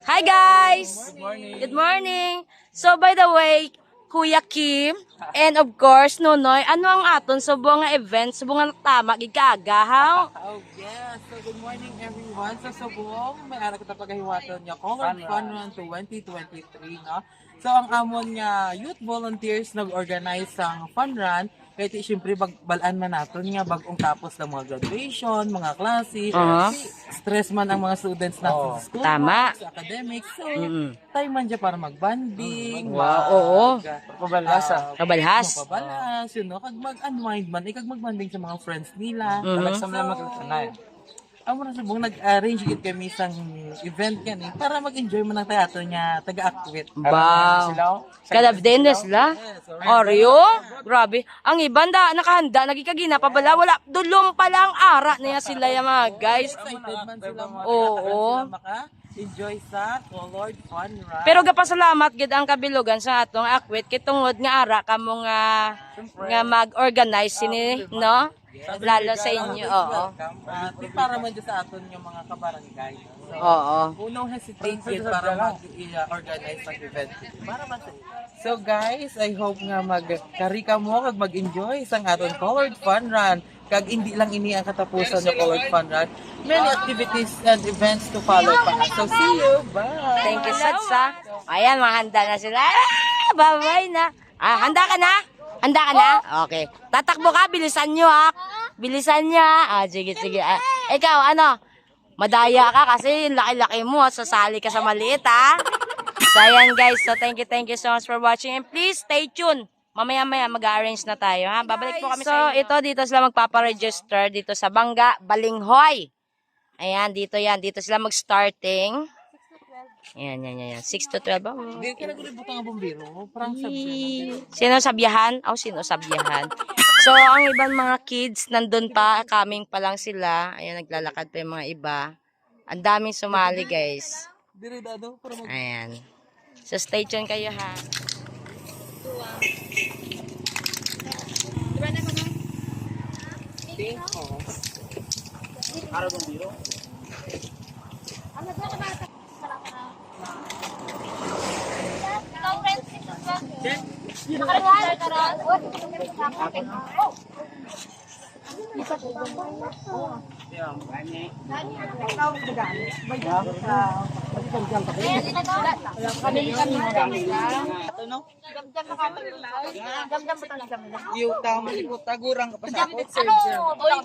Hi guys! Good morning. Good morning! So by the way, Kuya Kim, and of course, Nonoy, ano ang aton subong nga event, subong nga tama, gigagahaw? Oh yes, so good morning everyone. Sa Subong, may ara kita pagahiwaton nga Colored Fun Run 2023, no? So ang amon nga youth volunteers nag-organize ang fun run. Kaya siyempre balaan man natin nga bagong tapos ng mga graduation, mga klase. Stress man ang mga students na sa school, Tama. sa academics. So, time man dyan para mag-banding. Wow, oo. Pabalasa. Kabalhas. Pabalas, you know, kag mag-unwind man, kag mag-banding sa mga friends nila. Talagsam na mag-anay. Amo na subong nag-arrange gid kami sang event kan para mag-enjoy man ang teatro niya taga-activate. Wow. Kalabden na sila. Oreo? Grabe. Ang iba nakahanda, nagikagina pa bala. Wala, dulong pa lang ara niya sila yung mga guys. Excited man sila Oo. maka-enjoy sa Colored Fun Run. Pero gapasalamat gid ang kabilugan sa atong akwit kitungod nga ara kamo nga mag-organize sini, no? Lalo sa inyo, oo. Para man dyan sa aton yung mga kabarangay. So, Oo. unang hesitate yun para mag-organize ang event. Para man sa So guys, I hope nga mag-kari ka mo kag mag-enjoy sa aton Colored Fun Run. Kag hindi lang ini ang katapusan ng Colored Fun Run. Many activities and events to follow pa. So see you. Bye. Thank you, Satsa. Ayan, mahanda na sila. Bye-bye na. Handa ka na? Handa ka na? Okay. Tatakbo ka, bilisan nyo ha. Bilisan niya. Sige. Ikaw, ano? Madaya ka kasi laki-laki mo. Sasali ka sa maliit ha. So, ayan guys. So, thank you so much for watching. And please, stay tuned. Mamaya-maya mag-arrange na tayo ha. Babalik po kami sa inyo. So, dito sila magpaparegister dito sa Bangga, Balinghoy. Ayan, dito yan. Dito sila mag-starting. Yan. 6 to 12. Hindi ka nagulibutang ang bumbiro. Parang sabi. Sino sabihan? Sino sabihan? So, ang ibang mga kids, nandun pa, coming pa lang sila. Ayan, naglalakad pa yung mga iba. Ang daming sumali, guys. Ayan. So, stay tuned kayo, ha? Araw ng biro. Tagurang ka pa sa ako.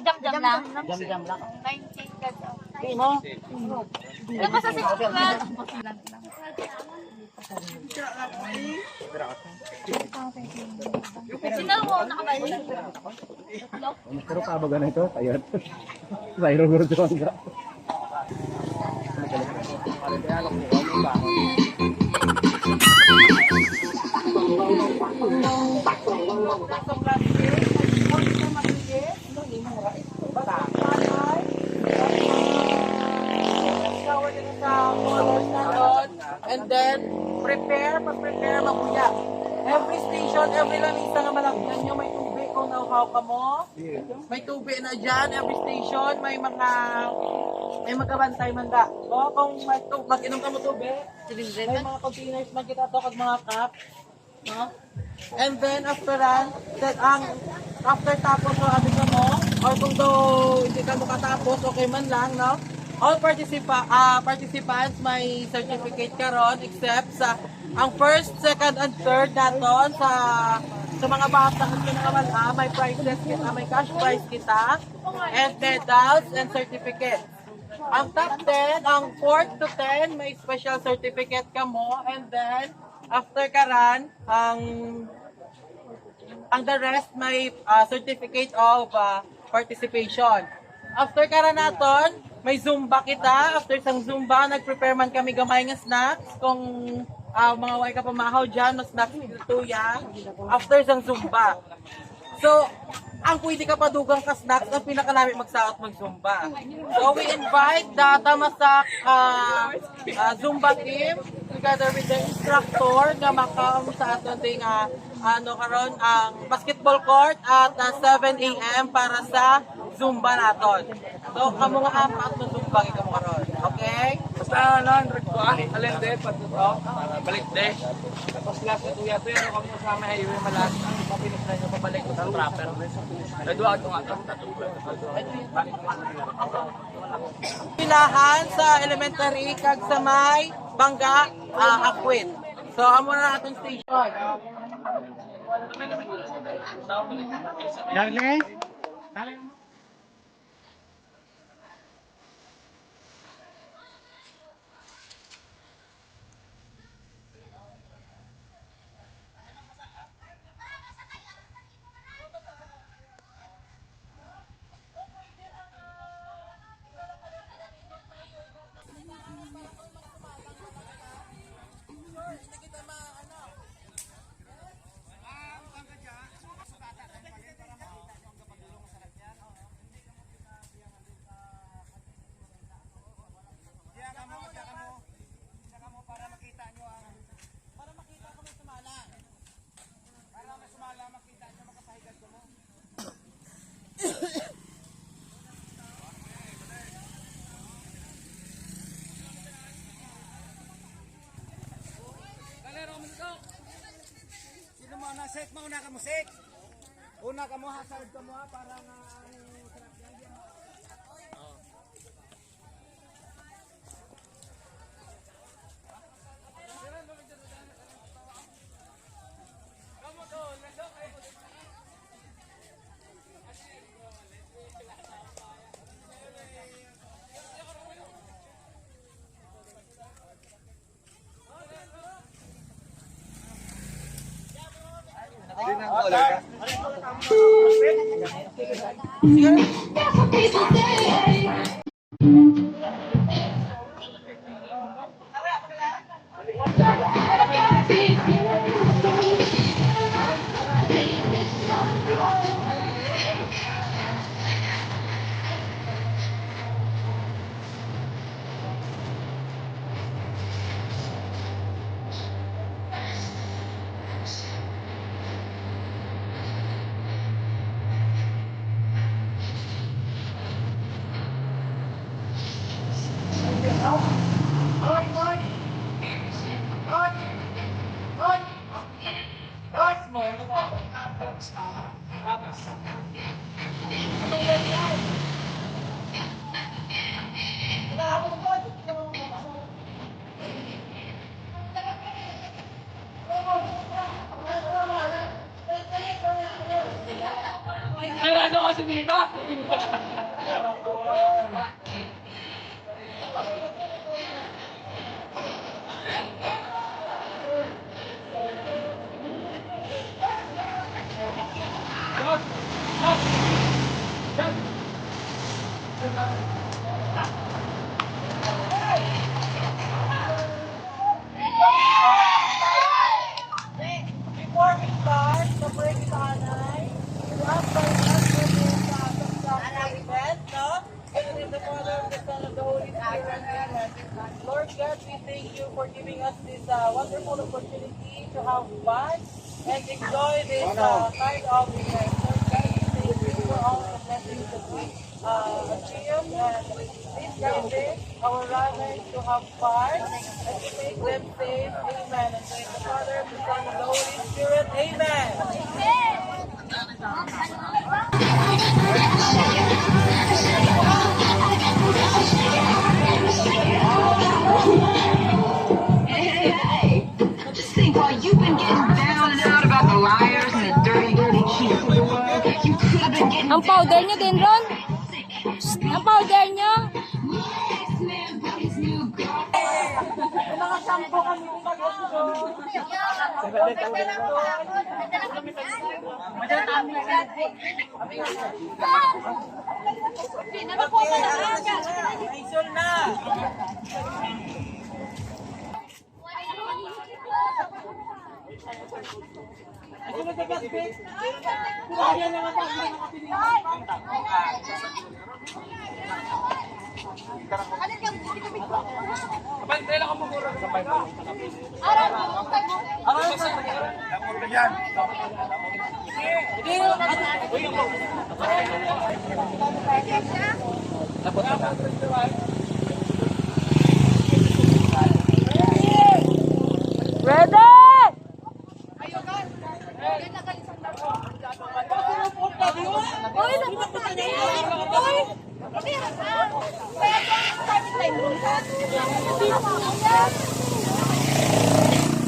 Jam lang. Jam lang. 90 mo. Ano pa sa sino mo nakabalik? Pero kabaga na ito, ayun. Mayroon guro doon ka. And then, prepare mabuya. Every station, every lamisa nga malagyan nyo, may tubig kung nauhaw ka mo. May tubig na dyan, every station, may magkabantay man da. So, kung mag-inom ka mo tubig, may mga containers man kita to, kag mga cup. No? And then, after tapos mo, abig ka mo, or kung daw hindi ka mo katapos, okay man lang, no? All participants may certificate karon except sa ang first, second, and third naton sa mga bata at pinakamalha, may prizes kita, may cash prize kita, and medals and certificates. Ang top 10, ang 4th to 10, may special certificate ka mo, and then after karan, ang the rest may certificate of participation. After karan naton, may Zumba kita. After sang Zumba, nag-prepare man kami gamay nga snacks. Kung mga way ka pamahaw dyan, mas snacks tuya. After sang Zumba. So, ang pwede ka padugang ka snacks, ang pinakalami magsaot mag-Zumba. So, we invite the Tamasak Zumba team together with the instructor na makaam sa aton ting karon ang basketball court at 7 a.m. para sa Zumba naton. So, kamo nga apat na Zumba karon. Okay? Basta sa 100 ko alin de pato balik de. Tapos last na tuya to yan kamo sa may highway malas ang papinos na nyo pabalik ko sa trapper. Redo ato nga tato. Pilahan sa elementary kag sa may Bangga Akwin. So amo na atong station. Sino mo na sek mauna ka mo sek. Una ka mo hasard ka mo para nga Before we start, the break tanay, to ask for event, no? In the Father, the Son, of the Holy Spirit, amen. Lord God, we thank you for giving us this wonderful opportunity to have fun and enjoy this kind of event. Lord God, we thank you for all the blessings that we achieve and please guide our runners to have fun and to make them safe. Amen. And thank the Father, the Son, and the Holy Spirit. Amen. Just think, while you've been getting down and out about the liars and the dirty, dirty cheats of the world, you could have been getting Ang powder nyo din, Ron? Ang powder nyo? Isul na! Isul na sa basket! Kaya naman tayo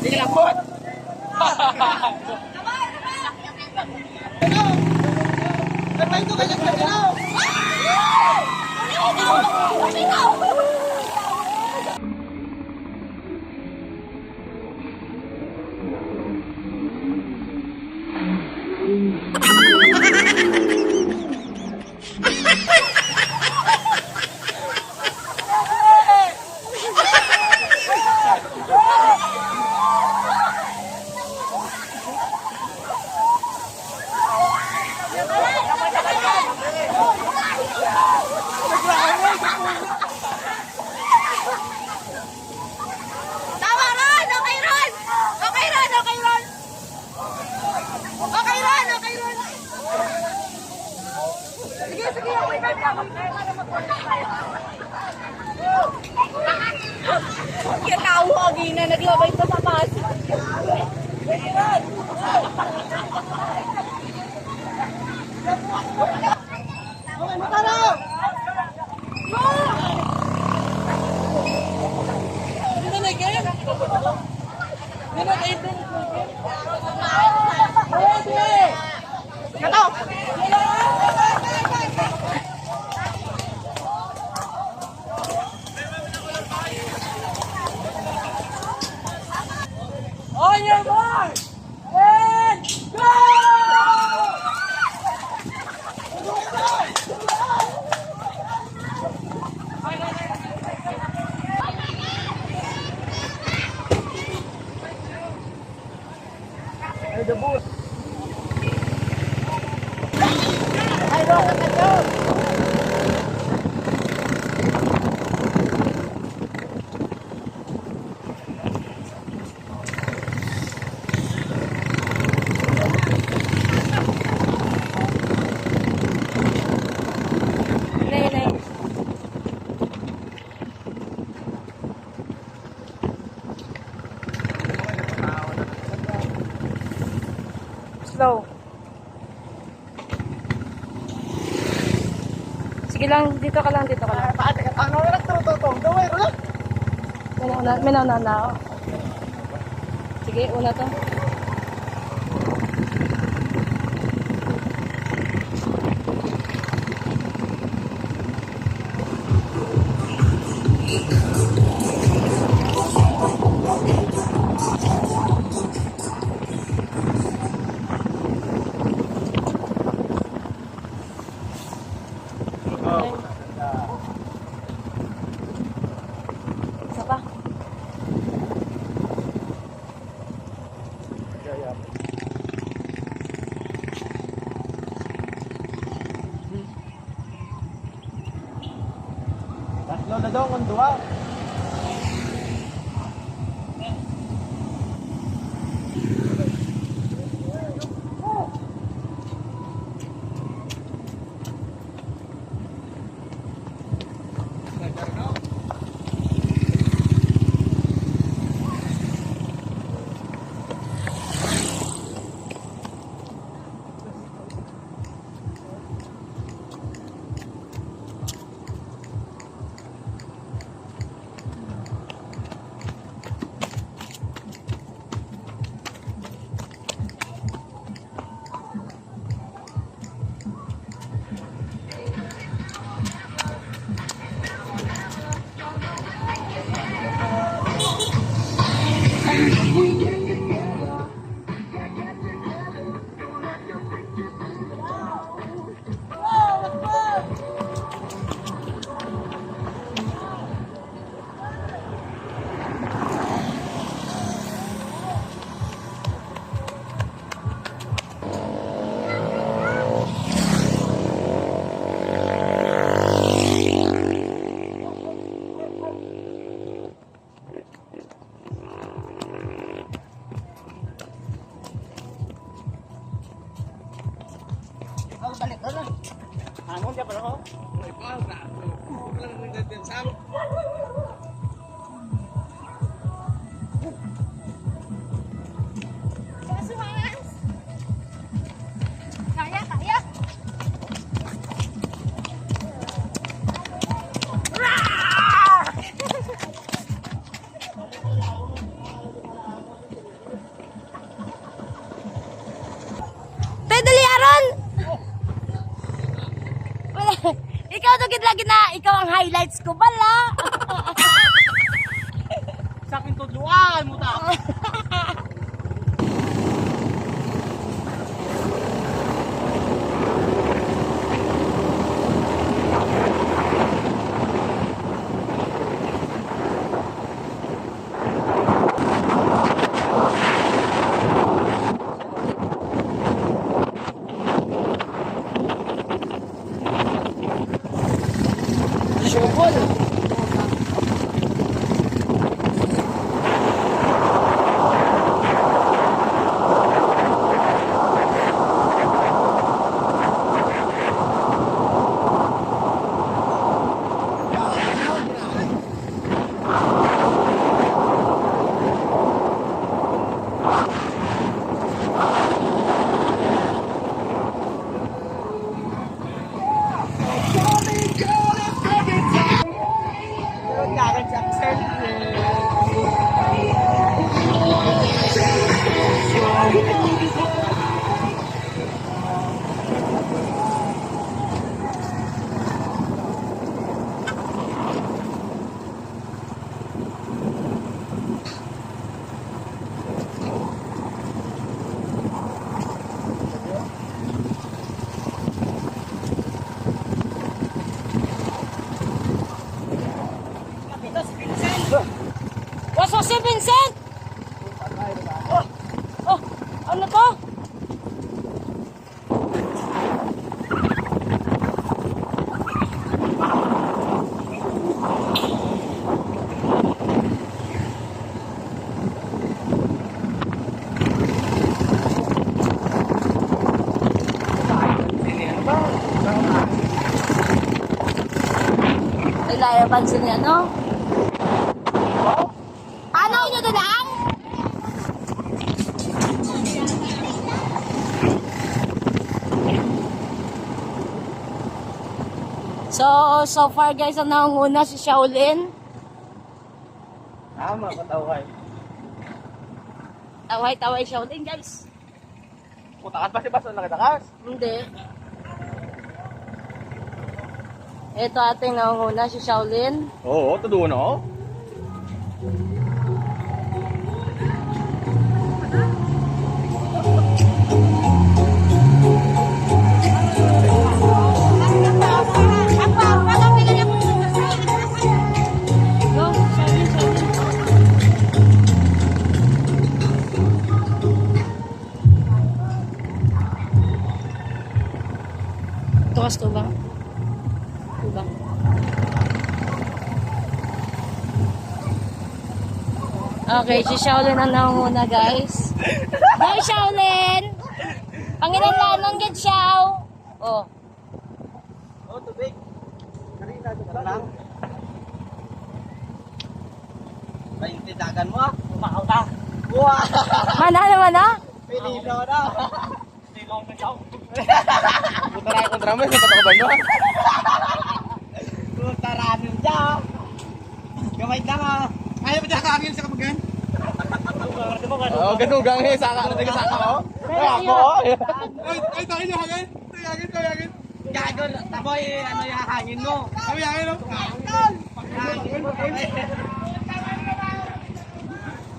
Sige lang, bot! Tama ron! Okay ron! Okay ron! Okay ron! Okay ron! Okay ron! Sige, sige. Okay ron. Kinawagi na naglabay pa sa pas. On your mark! And go! Slow. Sige lang, dito ka lang, dito ka lang. Ano na nagtututong? Gawin mo lang. May nauna na ako. Sige, una to. Isa pa. Tatlo na daw kung duwa. Kaya, kaya. Tay, dali aron! Wala. Ikaw to lagi na, ikaw ang highlights ko, bala! Sa akin tudluan mo ta. Waso si Vincent! Oh, ano to? Nilayaban sila niya, no? Ano nyo doon ang? So far guys, ang nangunguna si Shaolin. Tama, pataway. Taway-taway Shaolin guys. Putakas pa si Baso nakatakas. Hindi. Ito ating nangunguna si Shaolin. Oo, tuduan ako. Go, Shaolin, Shaolin. Tukas to ba? Diba? Okay, si Shaolin ang nangunguna guys. Go Shaolin! Pangilan gid Xiao. Oh. Oh, tubig. Kanina ito lang. May dagan mo, kumakaw ta. Wow! Mana naman ah? Pililo na. Silong na siya. Puta na yung drama, sa pataka ba nyo? Puta ranin siya. Gamay lang ah. Ayaw pa dyan kaangin sa kamagan? Oo, ganugang eh. Saka na taga saka ko. Ay, ako. Ay, takin yung hangin. Hangin. Gago, taboy, ano yung hangin mo? Kami hangin, no?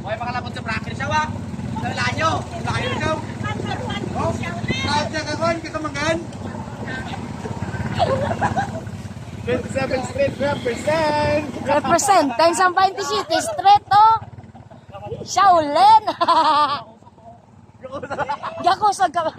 Okay, pakalapot sa bracket siya, wa? Sa lanyo. Layo ikaw. Oh, kahit siya kakon, kakamagan. 27 Street represent. Represent. Tayong sa 20 City Street oh. Shaolin. Gako sa kaba.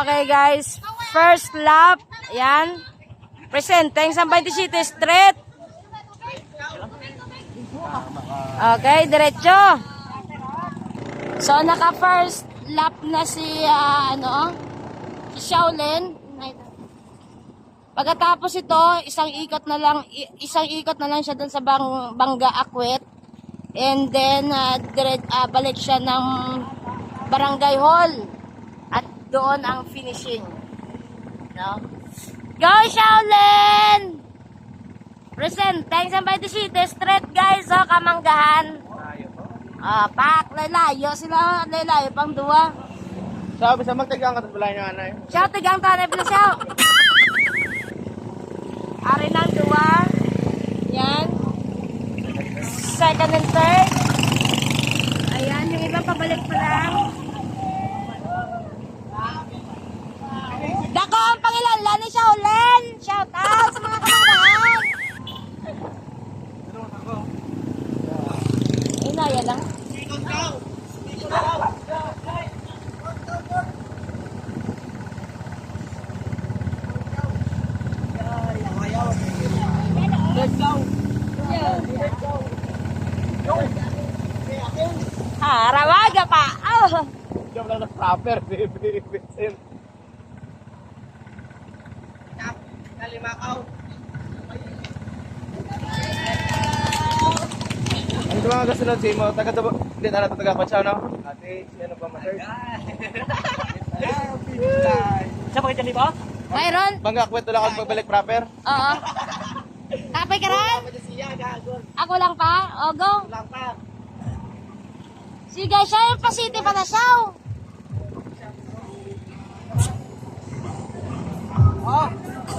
Okay guys, first lap, yan. Present, tayong sa 20 City Street. Okay, diretso. So, naka first lap na si, si Shaolin. Pagkatapos ito, isang ikot na lang siya dun sa Bangga Akwet. And then balik siya ng Barangay Hall. At doon ang finishing. No? Go Shaolin! Present, thanks and by the city street guys, oh, Kamanggahan. Pak, lalayo sila, lalayo pang duwa. Sabi sa magtagang ka balay na anay. Siya, tigang tanay pala siya. Ari ng duwa. Yan. Second and third. Ayan, yung iba pabalik pa lang. Dako ang pangilanlan ni Shaolin. Shout out sa mga Kamanggahan. Inaya lang. Rawaga pa. Oh. Diyan lang na proper, baby. Ano ba mga kasunod si mo? Hindi na natin taga-kotsa, no? Ate, si ano ba ma-third? Saan pa kita ba? Mayroon? Bangga, kwento lang ako magbalik proper. Oo. Kapay ka rin? Ako lang pa? O, go. Sige, siya yung pasiti pa na siya.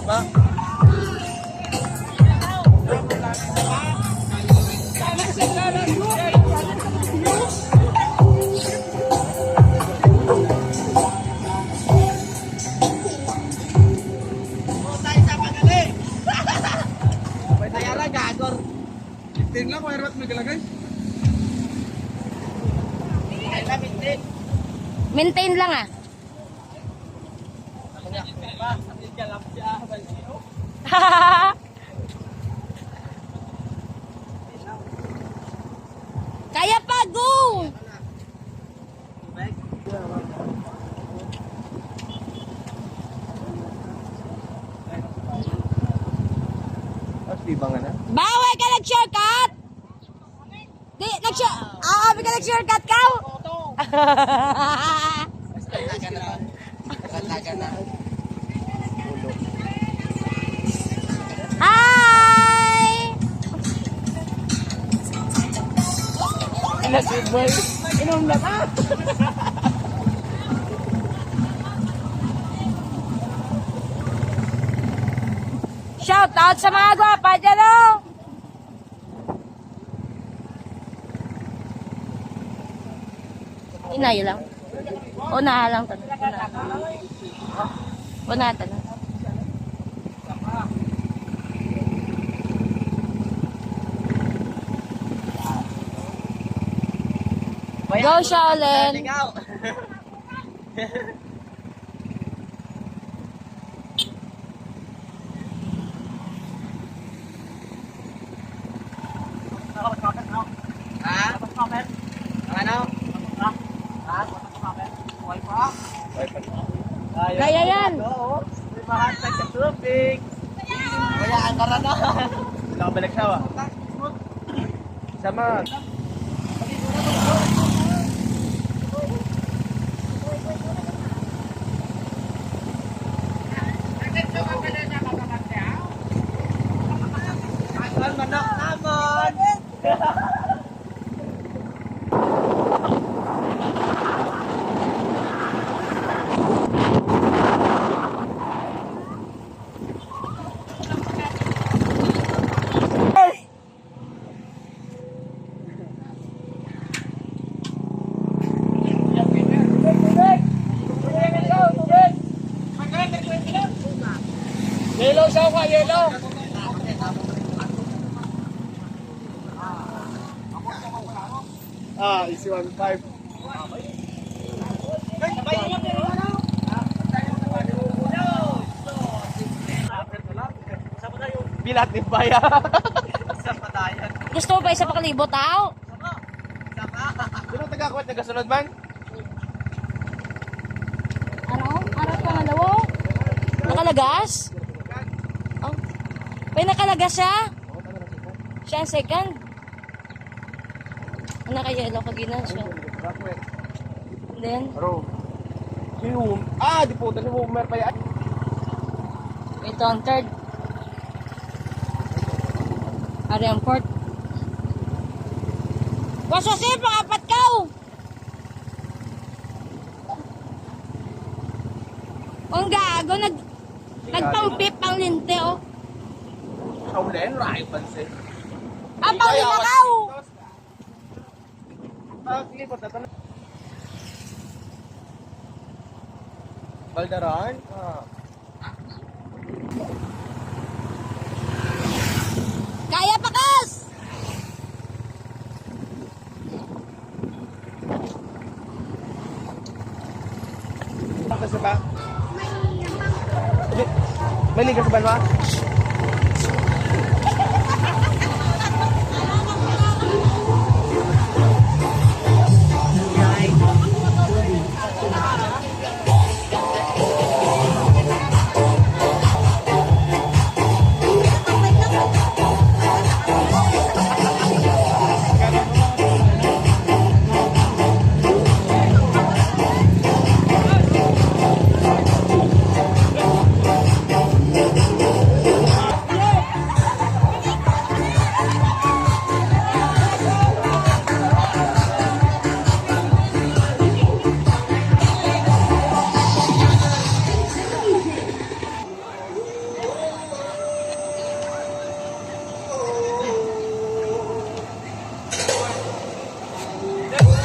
Ba? Maintain lang ah. Kaya pa, go! Di ba nga na? Bawal ka nag-shortcut! Di, ka nag-shortcut ka! Hi! Inom na ka! Shout out sa mga gwapa dyan oh! Inayo lang. Una lang to. Una to. Go Shaolin! Kaya yan! Wala ka balik sawa. Sama. Yellow siya ka, yellow. Easy 1-5. Bilat ni Baya. Gusto mo ba isa pa kalibot tao? Sino taga-kwet na kasunod man? Ano? Araw pa nga lawo? Nakalagas? May nakalaga siya? Siya ang second? Ano kaya yellow kaginan siya? Then, Di po, tali mo, may pa yan. ito ang third. Ari ang fourth. Wasosin, pangapat ka! Ang gago, nagpang-pip ang linte, oh. Kaulen, rahay pansin. Ang pang-linakaw! Lipat na tanong. Baldaran? Kaya pakas! Kasi ba? May ligas ba ba?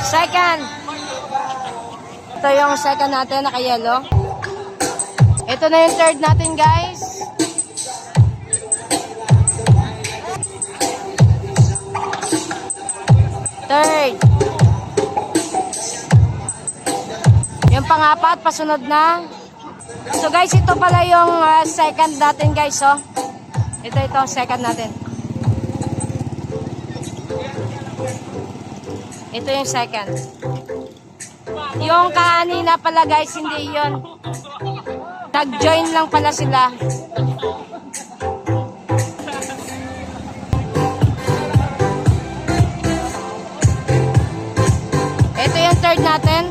Second. Ito yung second natin, naka-yellow. Ito na yung third natin, guys. Third. Yung pangapat, pasunod na. So guys, ito pala yung second natin, guys. Oh. Ito, second natin. Ito yung second. Yung kanina pala guys, hindi yun. Nag-join lang pala sila. Ito yung third natin.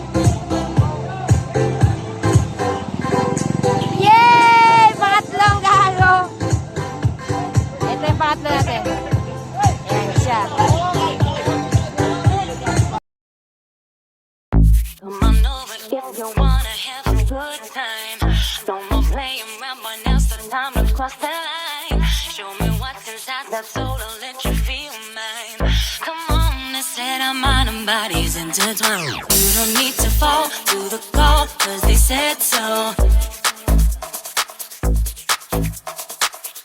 Yay! Pangatlong galo. Ito yung pangatlo natin. Ayan siya. Come on over if you wanna have a good time. No more playing around, but now's the time to cross the line. Show me what's inside that soul, I'll let you feel mine. Come on, they said our mind and bodies intertwined. You don't need to fall to the call, cause they said so.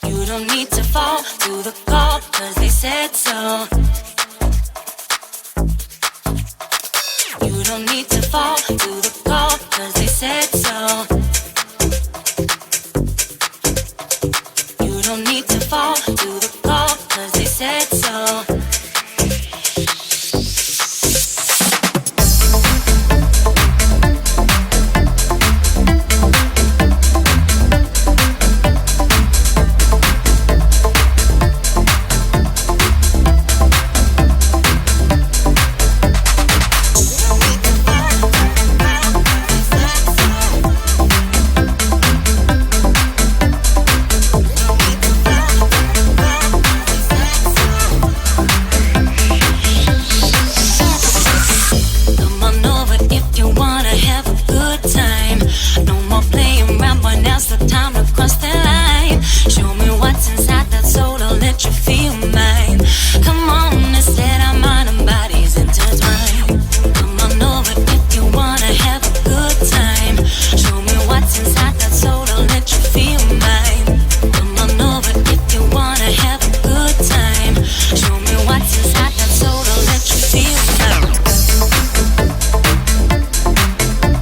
You don't need to fall to the call, cause they said so. You don't need to fall